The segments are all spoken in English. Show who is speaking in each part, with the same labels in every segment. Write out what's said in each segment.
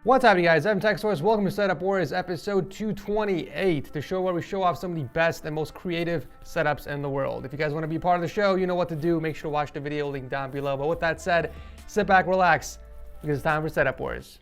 Speaker 1: What's happening, guys? I'm TechSource. Welcome to Setup Wars episode 228, the show where we show off some of the best and most creative setups in the world. If you guys want to be part of the show, you know what to do. Make sure to watch the video link down below. But with that said, sit back, relax, because it's time for Setup Wars.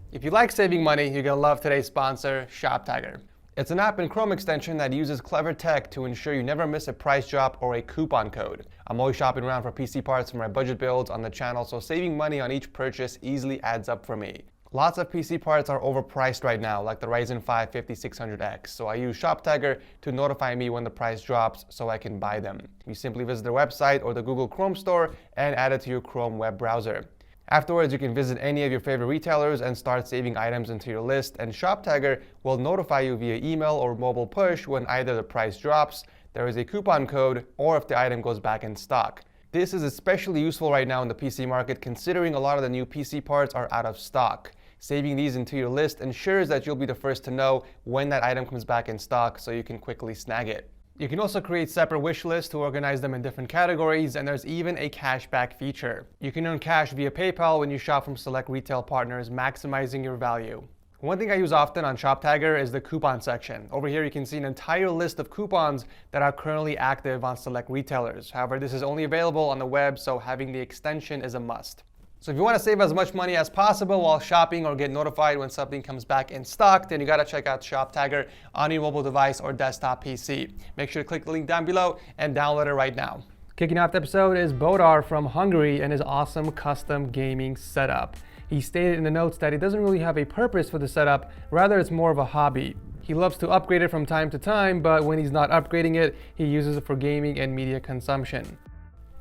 Speaker 1: If you like saving money, you're gonna love today's sponsor, ShopTagger. It's an app and Chrome extension that uses clever tech to ensure you never miss a price drop or a coupon code. I'm always shopping around for PC parts for my budget builds on the channel, so saving money on each purchase easily adds up for me. Lots of PC parts are overpriced right now, like the Ryzen 5 5600X, so I use ShopTagger to notify me when the price drops so I can buy them. You simply visit their website or the Google Chrome store and add it to your Chrome web browser. Afterwards, you can visit any of your favorite retailers and start saving items into your list, and ShopTagger will notify you via email or mobile push when either the price drops, there is a coupon code, or if the item goes back in stock. This is especially useful right now in the PC market, considering a lot of the new PC parts are out of stock. Saving these into your list ensures that you'll be the first to know when that item comes back in stock so you can quickly snag it. You can also create separate wish lists to organize them in different categories, and there's even a cashback feature. You can earn cash via PayPal when you shop from select retail partners, maximizing your value. One thing I use often on ShopTagger is the coupon section. Over here you can see an entire list of coupons that are currently active on select retailers. However, this is only available on the web, so having the extension is a must. So if you want to save as much money as possible while shopping or get notified when something comes back in stock, then you got to check out ShopTagger on your mobile device or desktop PC. Make sure to click the link down below and download it right now. Kicking off the episode is Bodar from Hungary and his awesome custom gaming setup. He stated in the notes that he doesn't really have a purpose for the setup, rather it's more of a hobby. He loves to upgrade it from time to time, but when he's not upgrading it, he uses it for gaming and media consumption.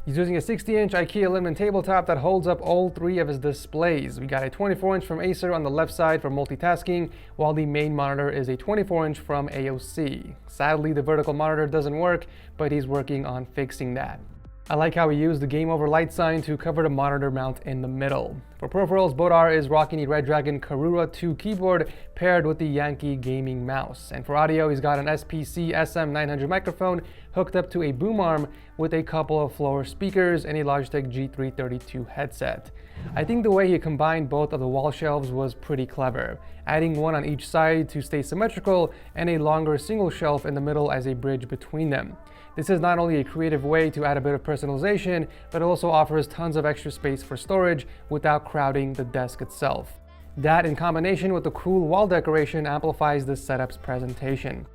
Speaker 1: He's using a 60-inch IKEA aluminum tabletop that holds up all three of his displays. We got a 24-inch from Acer on the left side for multitasking, while the main monitor is a 24-inch from AOC. Sadly, the vertical monitor doesn't work, but he's working on fixing that. I like how he used the Game Over light sign to cover the monitor mount in the middle. For peripherals, Bodar is rocking the Redragon Karura 2 keyboard paired with the Yenkee gaming mouse. And for audio, he's got an SPC SM900 microphone hooked up to a boom arm with a couple of floor speakers and a Logitech G332 headset. I think the way he combined both of the wall shelves was pretty clever, adding one on each side to stay symmetrical and a longer single shelf in the middle as a bridge between them. This is not only a creative way to add a bit of personalization, but it also offers tons of extra space for storage without crowding the desk itself. That, in combination with the cool wall decoration, amplifies the setup's presentation.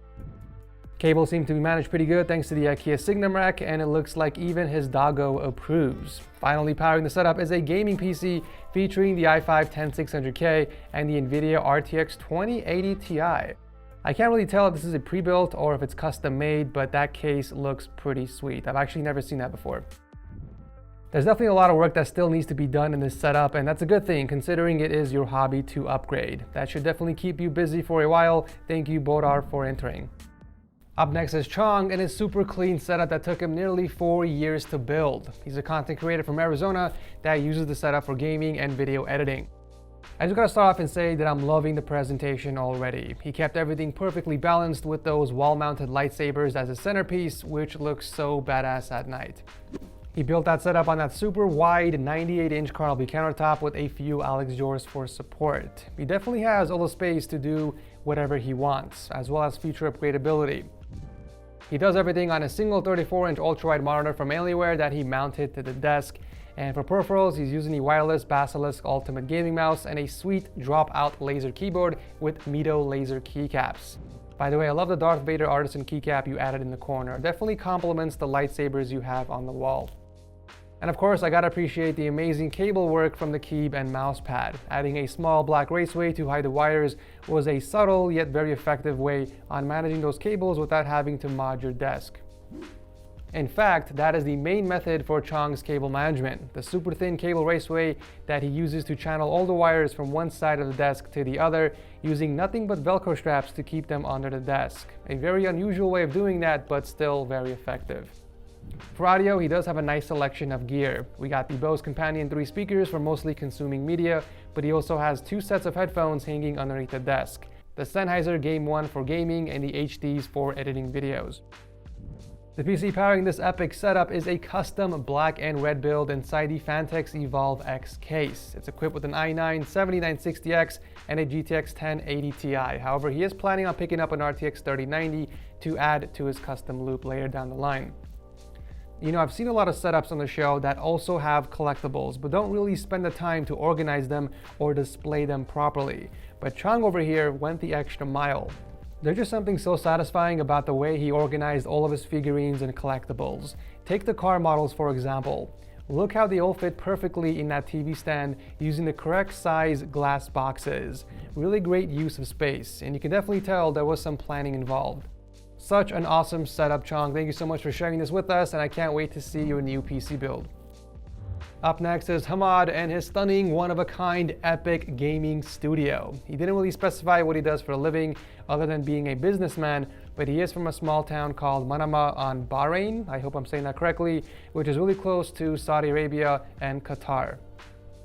Speaker 1: Cables seem to be managed pretty good thanks to the IKEA Signum rack, and it looks like even his doggo approves. Finally powering the setup is a gaming PC featuring the i5-10600K and the NVIDIA RTX 2080 Ti. I can't really tell if this is a pre-built or if it's custom made, but that case looks pretty sweet. I've actually never seen that before. There's definitely a lot of work that still needs to be done in this setup, and that's a good thing considering it is your hobby to upgrade. That should definitely keep you busy for a while. Thank you, Bodar, for entering. Up next is Chong and his super clean setup that took him nearly 4 years to build. He's a content creator from Arizona that uses the setup for gaming and video editing. I just gotta start off and say that I'm loving the presentation already. He kept everything perfectly balanced with those wall-mounted lightsabers as a centerpiece, which looks so badass at night. He built that setup on that super wide 98-inch Carlby countertop with a few Alex drawers for support. He definitely has all the space to do whatever he wants, as well as future upgradability. He does everything on a single 34-inch ultra-wide monitor from Alienware that he mounted to the desk. And for peripherals, he's using the wireless Basilisk Ultimate Gaming Mouse and a sweet drop-out laser keyboard with Mito laser keycaps. By the way, I love the Darth Vader Artisan keycap you added in the corner. It definitely complements the lightsabers you have on the wall. And of course, I gotta appreciate the amazing cable work from the keyb and mouse pad. Adding a small black raceway to hide the wires was a subtle yet very effective way on managing those cables without having to mod your desk. In fact, that is the main method for Chong's cable management, the super thin cable raceway that he uses to channel all the wires from one side of the desk to the other, using nothing but Velcro straps to keep them under the desk. A very unusual way of doing that, but still very effective. For audio, he does have a nice selection of gear. We got the Bose Companion 3 speakers for mostly consuming media, but he also has 2 sets of headphones hanging underneath the desk. The Sennheiser Game 1 for gaming and the HDs for editing videos. The PC powering this epic setup is a custom black and red build inside the Fanatec Evolve X case. It's equipped with an i9-7960X and a GTX 1080 Ti. However, he is planning on picking up an RTX 3090 to add to his custom loop later down the line. You know, I've seen a lot of setups on the show that also have collectibles, but don't really spend the time to organize them or display them properly. But Chong over here went the extra mile. There's just something so satisfying about the way he organized all of his figurines and collectibles. Take the car models for example. Look how they all fit perfectly in that TV stand using the correct size glass boxes. Really great use of space, and you can definitely tell there was some planning involved. Such an awesome setup, Chong. Thank you so much for sharing this with us, and I can't wait to see your new PC build. Up next is Hamad and his stunning, one-of-a-kind, epic gaming studio. He didn't really specify what he does for a living other than being a businessman, but he is from a small town called Manama on Bahrain, I hope I'm saying that correctly, which is really close to Saudi Arabia and Qatar.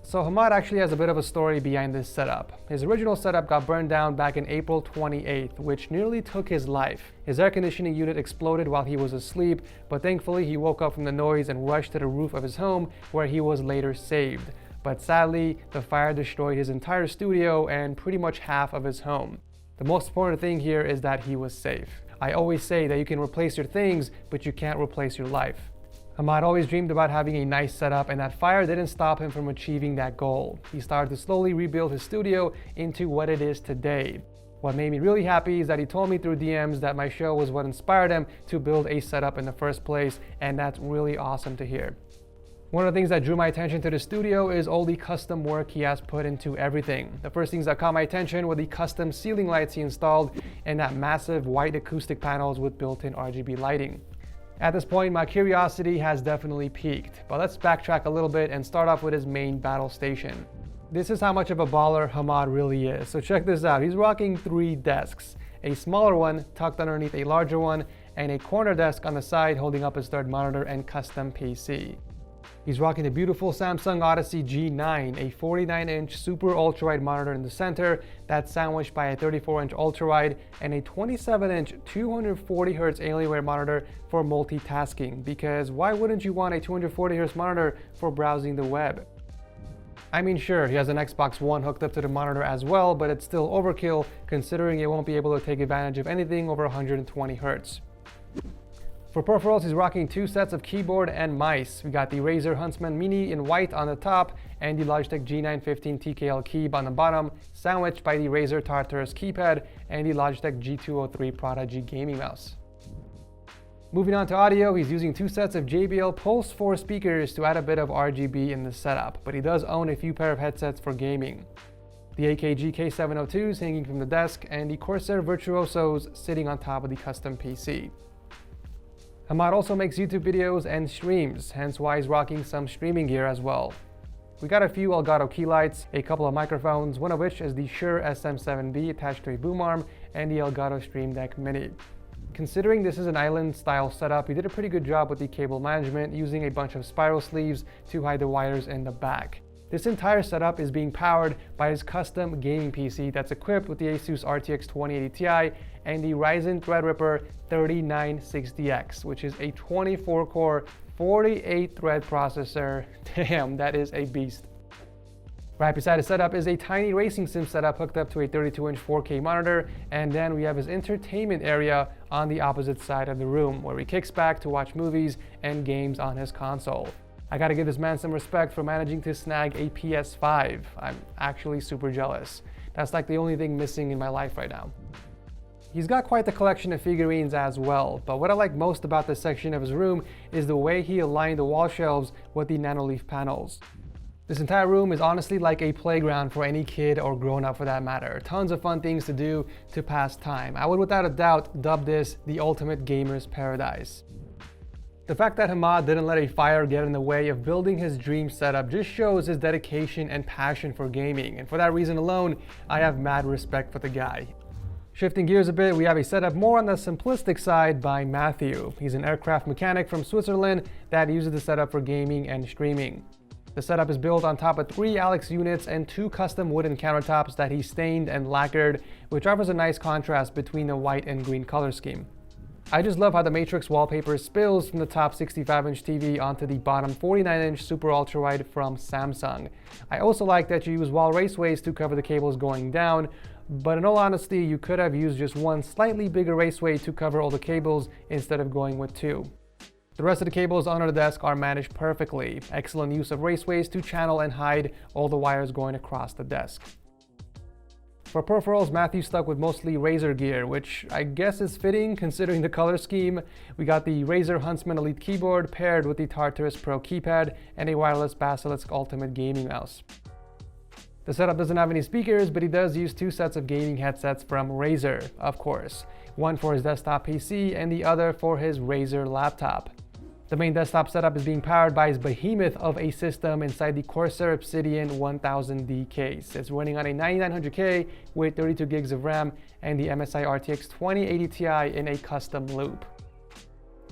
Speaker 1: So Hamad actually has a bit of a story behind this setup. His original setup got burned down back in April 28th, which nearly took his life. His air conditioning unit exploded while he was asleep, but thankfully he woke up from the noise and rushed to the roof of his home, where he was later saved. But sadly, the fire destroyed his entire studio and pretty much half of his home. The most important thing here is that he was safe. I always say that you can replace your things, but you can't replace your life. Hamad always dreamed about having a nice setup, and that fire didn't stop him from achieving that goal. He started to slowly rebuild his studio into what it is today. What made me really happy is that he told me through DMs that my show was what inspired him to build a setup in the first place, and that's really awesome to hear. One of the things that drew my attention to the studio is all the custom work he has put into everything. The first things that caught my attention were the custom ceiling lights he installed and that massive white acoustic panels with built-in RGB lighting. At this point, my curiosity has definitely peaked, but let's backtrack a little bit and start off with his main battle station. This is how much of a baller Hamad really is, so check this out. He's rocking 3 desks, a smaller one tucked underneath a larger one, and a corner desk on the side holding up his third monitor and custom PC. He's rocking the beautiful Samsung Odyssey G9, a 49-inch super ultra-wide monitor in the center that's sandwiched by a 34-inch ultra-wide and a 27-inch 240Hz Alienware monitor for multitasking, because why wouldn't you want a 240Hz monitor for browsing the web? I mean, sure, he has an Xbox One hooked up to the monitor as well, but it's still overkill considering it won't be able to take advantage of anything over 120 Hz. For peripherals, he's rocking 2 sets of keyboard and mice. We got the Razer Huntsman Mini in white on the top and the Logitech G915 TKL Keyb on the bottom, sandwiched by the Razer Tartarus keypad and the Logitech G203 Prodigy gaming mouse. Moving on to audio, he's using 2 sets of JBL Pulse 4 speakers to add a bit of RGB in the setup, but he does own a few pair of headsets for gaming. The AKG K702s hanging from the desk and the Corsair Virtuosos sitting on top of the custom PC. Hamad also makes YouTube videos and streams, hence why he's rocking some streaming gear as well. We got a few Elgato key lights, a couple of microphones, one of which is the Shure SM7B attached to a boom arm, and the Elgato Stream Deck Mini. Considering this is an island style setup, he did a pretty good job with the cable management, using a bunch of spiral sleeves to hide the wires in the back. This entire setup is being powered by his custom gaming PC that's equipped with the ASUS RTX 2080 Ti and the Ryzen Threadripper 3960X, which is a 24-core, 48-thread processor. Damn, that is a beast. Right beside his setup is a tiny racing sim setup hooked up to a 32-inch 4K monitor, and then we have his entertainment area on the opposite side of the room, where he kicks back to watch movies and games on his console. I gotta give this man some respect for managing to snag a PS5. I'm actually super jealous. That's like the only thing missing in my life right now. He's got quite the collection of figurines as well, but what I like most about this section of his room is the way he aligned the wall shelves with the nanoleaf panels. This entire room is honestly like a playground for any kid or grown-up for that matter. Tons of fun things to do to pass time. I would without a doubt dub this the ultimate gamer's paradise. The fact that Hamad didn't let a fire get in the way of building his dream setup just shows his dedication and passion for gaming, and for that reason alone, I have mad respect for the guy. Shifting gears a bit, we have a setup more on the simplistic side by Matthew. He's an aircraft mechanic from Switzerland that uses the setup for gaming and streaming. The setup is built on top of 3 Alex units and 2 custom wooden countertops that he stained and lacquered, which offers a nice contrast between the white and green color scheme. I just love how the matrix wallpaper spills from the top 65-inch TV onto the bottom 49-inch super ultra-wide from Samsung. I also like that you use wall raceways to cover the cables going down, but in all honesty, you could have used just one slightly bigger raceway to cover all the cables instead of going with 2. The rest of the cables under the desk are managed perfectly. Excellent use of raceways to channel and hide all the wires going across the desk. For peripherals, Matthew stuck with mostly Razer gear, which I guess is fitting considering the color scheme. We got the Razer Huntsman Elite keyboard paired with the Tartarus Pro keypad and a wireless Basilisk Ultimate gaming mouse. The setup doesn't have any speakers, but he does use 2 sets of gaming headsets from Razer, of course. One for his desktop PC and the other for his Razer laptop. The main desktop setup is being powered by his behemoth of a system inside the Corsair Obsidian 1000D case. It's running on a 9900K with 32 gigs of RAM and the MSI RTX 2080 Ti in a custom loop.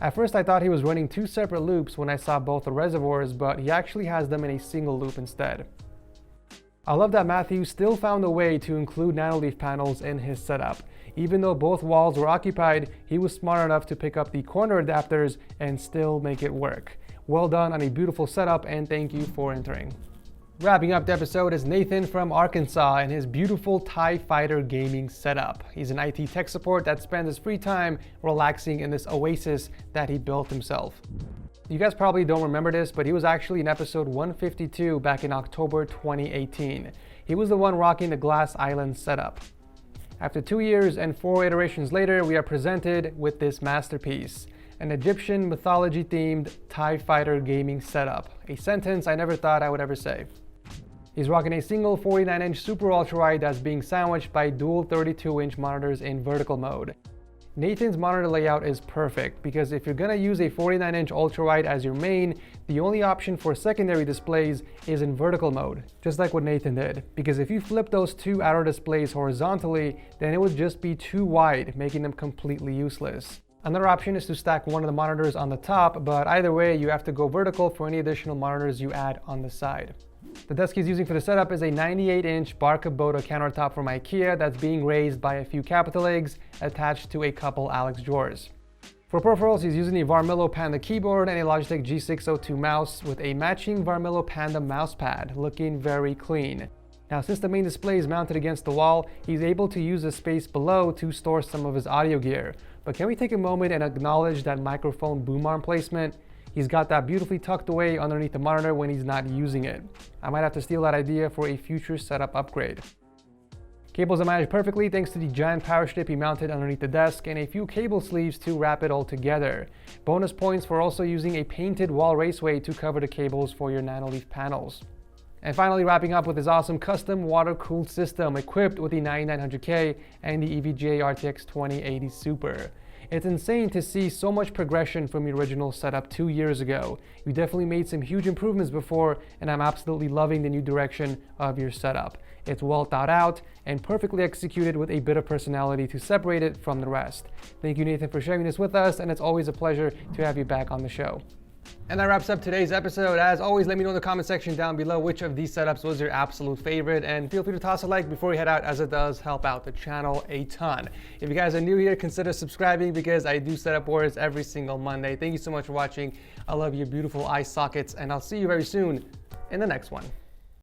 Speaker 1: At first I thought he was running 2 separate loops when I saw both the reservoirs, but he actually has them in a single loop instead. I love that Matthew still found a way to include nanoleaf panels in his setup. Even though both walls were occupied, he was smart enough to pick up the corner adapters and still make it work. Well done on a beautiful setup, and thank you for entering. Wrapping up the episode is Nathan from Arkansas and his beautiful TIE Fighter gaming setup. He's an IT tech support that spends his free time relaxing in this oasis that he built himself. You guys probably don't remember this, but he was actually in episode 152 back in October 2018. He was the one rocking the Glass Island setup. After 2 years and 4 iterations later, we are presented with this masterpiece, an Egyptian mythology-themed TIE Fighter gaming setup, a sentence I never thought I would ever say. He's rocking a single 49-inch super ultra-wide that's being sandwiched by dual 32-inch monitors in vertical mode. Nathan's monitor layout is perfect because if you're gonna use a 49-inch ultra-wide as your main, the only option for secondary displays is in vertical mode, just like what Nathan did. Because if you flip those 2 outer displays horizontally, then it would just be too wide, making them completely useless. Another option is to stack one of the monitors on the top, but either way, you have to go vertical for any additional monitors you add on the side. The desk he's using for the setup is a 98-inch Barca Bodor countertop from IKEA that's being raised by a few capital legs attached to a couple Alex drawers. For peripherals, he's using a Varmillo Panda keyboard and a Logitech G602 mouse with a matching Varmillo Panda mousepad, looking very clean. Now, since the main display is mounted against the wall, he's able to use the space below to store some of his audio gear. But can we take a moment and acknowledge that microphone boom arm placement? He's got that beautifully tucked away underneath the monitor when he's not using it. I might have to steal that idea for a future setup upgrade. Cables are managed perfectly thanks to the giant power strip he mounted underneath the desk and a few cable sleeves to wrap it all together. Bonus points for also using a painted wall raceway to cover the cables for your nanoleaf panels. And finally, wrapping up with his awesome custom water-cooled system equipped with the 9900K and the EVGA RTX 2080 Super. It's insane to see so much progression from the original setup 2 years ago. You definitely made some huge improvements before, and I'm absolutely loving the new direction of your setup. It's well thought out and perfectly executed with a bit of personality to separate it from the rest. Thank you, Nathan, for sharing this with us, and it's always a pleasure to have you back on the show. And that wraps up today's episode. As always, let me know in the comment section down below which of these setups was your absolute favorite, and feel free to toss a like before you head out, as it does help out the channel a ton. If you guys are new here, consider subscribing because I do setup wars every single Monday. Thank you so much for watching. I love your beautiful eye sockets, and I'll see you very soon in the next one.